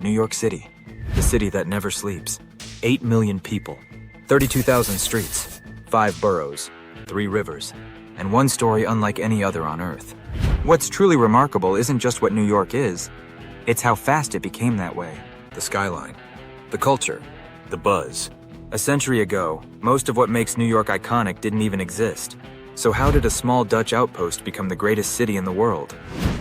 New York City, the city that never sleeps. 8 million people, 32,000 streets, 5 boroughs, 3 rivers, and one story unlike any other on Earth. What's truly remarkable isn't just what New York is, it's how fast it became that way. The skyline, the culture, the buzz. A century ago, most of what makes New York iconic didn't even exist. So how did a small Dutch outpost become the greatest city in the world?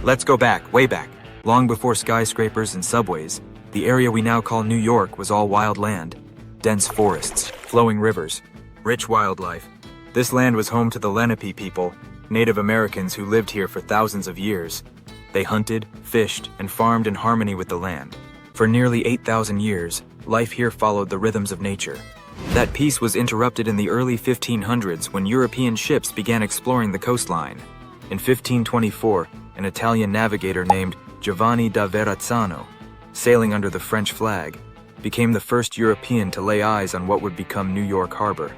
Let's go back, way back. Long before skyscrapers and subways, the area we now call New York was all wild land. Dense forests, flowing rivers, rich wildlife. This land was home to the Lenape people, Native Americans who lived here for thousands of years. They hunted, fished, and farmed in harmony with the land. For nearly 8,000 years, life here followed the rhythms of nature. That peace was interrupted in the early 1500s when European ships began exploring the coastline. In 1524, an Italian navigator named Giovanni da Verrazzano, sailing under the French flag, became the first European to lay eyes on what would become New York Harbor.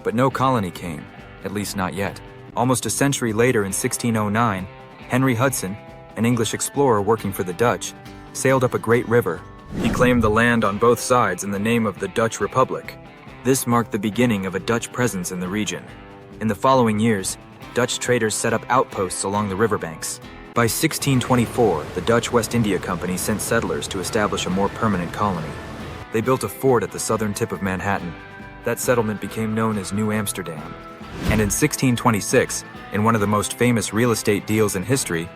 But no colony came, at least not yet. Almost a century later in 1609, Henry Hudson, an English explorer working for the Dutch, sailed up a great river. He claimed the land on both sides in the name of the Dutch Republic. This marked the beginning of a Dutch presence in the region. In the following years, Dutch traders set up outposts along the riverbanks. By 1624, the Dutch West India Company sent settlers to establish a more permanent colony. They built a fort at the southern tip of Manhattan. That settlement became known as New Amsterdam. And in 1626, in one of the most famous real estate deals in history,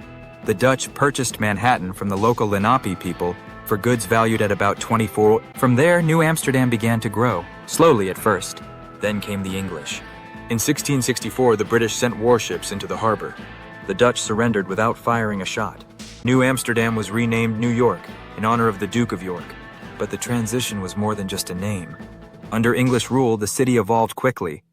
the Dutch purchased Manhattan from the local Lenape people for goods valued at about 24. From there, New Amsterdam began to grow, slowly at first. Then came the English. In 1664, the British sent warships into the harbor. The Dutch surrendered without firing a shot. New Amsterdam was renamed New York in honor of the Duke of York. But the transition was more than just a name. Under English rule, the city evolved quickly.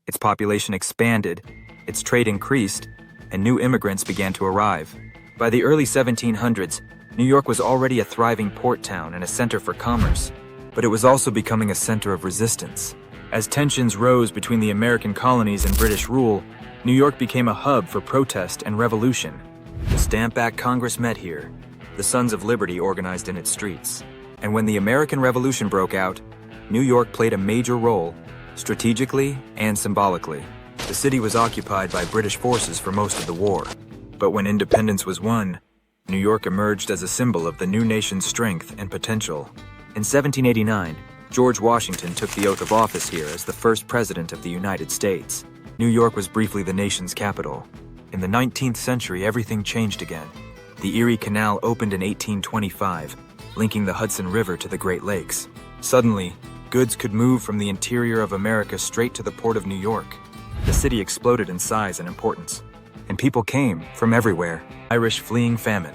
Its population expanded, its trade increased, and new immigrants began to arrive. By the early 1700s, New York was already a thriving port town and a center for commerce. But it was also becoming a center of resistance. As tensions rose between the American colonies and British rule, New York became a hub for protest and revolution. The Stamp Act Congress met here. The Sons of Liberty organized in its streets. And when the American Revolution broke out, New York played a major role, strategically and symbolically. The city was occupied by British forces for most of the war. But when independence was won, New York emerged as a symbol of the new nation's strength and potential. In 1789, George Washington took the oath of office here as the first president of the United States. New York was briefly the nation's capital. In the 19th century, everything changed again. The Erie Canal opened in 1825, linking the Hudson River to the Great Lakes. Suddenly, goods could move from the interior of America straight to the port of New York. The city exploded in size and importance. And people came from everywhere. Irish fleeing famine,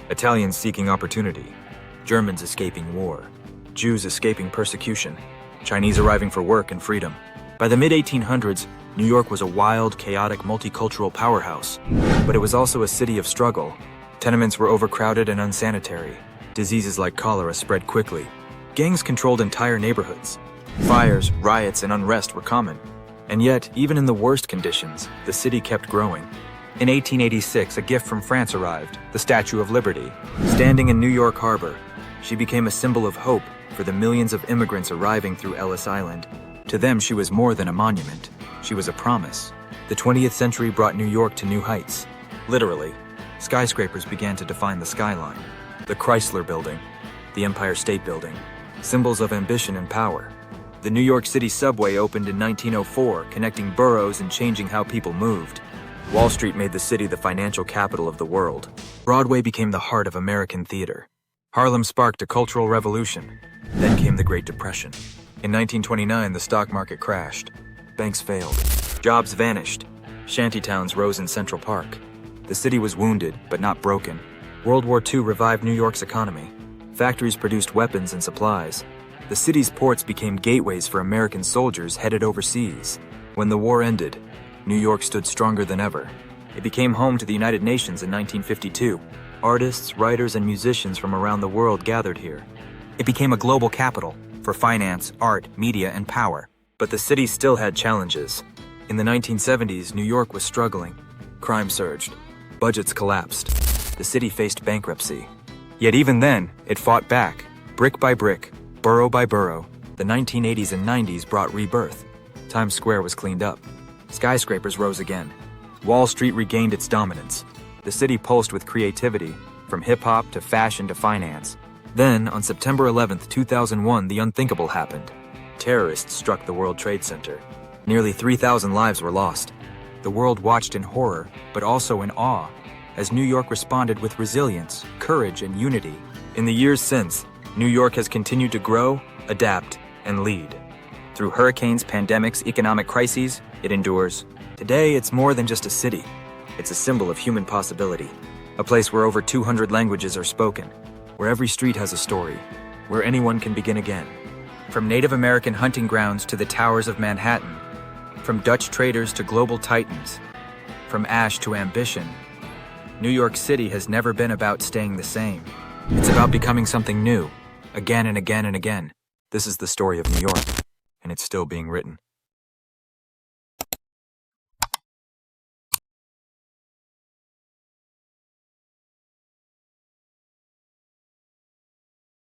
Italians seeking opportunity, Germans escaping war, Jews escaping persecution, Chinese arriving for work and freedom. By the mid-1800s, New York was a wild, chaotic, multicultural powerhouse. But it was also a city of struggle. Tenements were overcrowded and unsanitary. Diseases like cholera spread quickly. Gangs controlled entire neighborhoods. Fires, riots, and unrest were common. And yet, even in the worst conditions, the city kept growing. In 1886, a gift from France arrived, the Statue of Liberty. Standing in New York Harbor, she became a symbol of hope for the millions of immigrants arriving through Ellis Island. To them, she was more than a monument. She was a promise. The 20th century brought New York to new heights. Literally, skyscrapers began to define the skyline. The Chrysler Building, the Empire State Building, symbols of ambition and power. The New York City subway opened in 1904, connecting boroughs and changing how people moved. Wall Street made the city the financial capital of the world. Broadway became the heart of American theater. Harlem sparked a cultural revolution. Then came the Great Depression. In 1929, the stock market crashed. Banks failed. Jobs vanished. Shantytowns rose in Central Park. The city was wounded, but not broken. World War II revived New York's economy. Factories produced weapons and supplies. The city's ports became gateways for American soldiers headed overseas. When the war ended, New York stood stronger than ever. It became home to the United Nations in 1952. Artists, writers, and musicians from around the world gathered here. It became a global capital for finance, art, media, and power. But the city still had challenges. In the 1970s, New York was struggling. Crime surged. Budgets collapsed. The city faced bankruptcy. Yet even then, it fought back. Brick by brick, borough by borough, the 1980s and 90s brought rebirth. Times Square was cleaned up. Skyscrapers rose again. Wall Street regained its dominance. The city pulsed with creativity, from hip-hop to fashion to finance. Then, on September 11, 2001, the unthinkable happened. Terrorists struck the World Trade Center. Nearly 3,000 lives were lost. The world watched in horror, but also in awe, as New York responded with resilience, courage, and unity. In the years since, New York has continued to grow, adapt, and lead. Through hurricanes, pandemics, economic crises, it endures. Today, it's more than just a city. It's a symbol of human possibility. A place where over 200 languages are spoken, where every street has a story, where anyone can begin again. From Native American hunting grounds to the towers of Manhattan, from Dutch traders to global titans, from ash to ambition, New York City has never been about staying the same. It's about becoming something new, again and again and again. This is the story of New York, and it's still being written.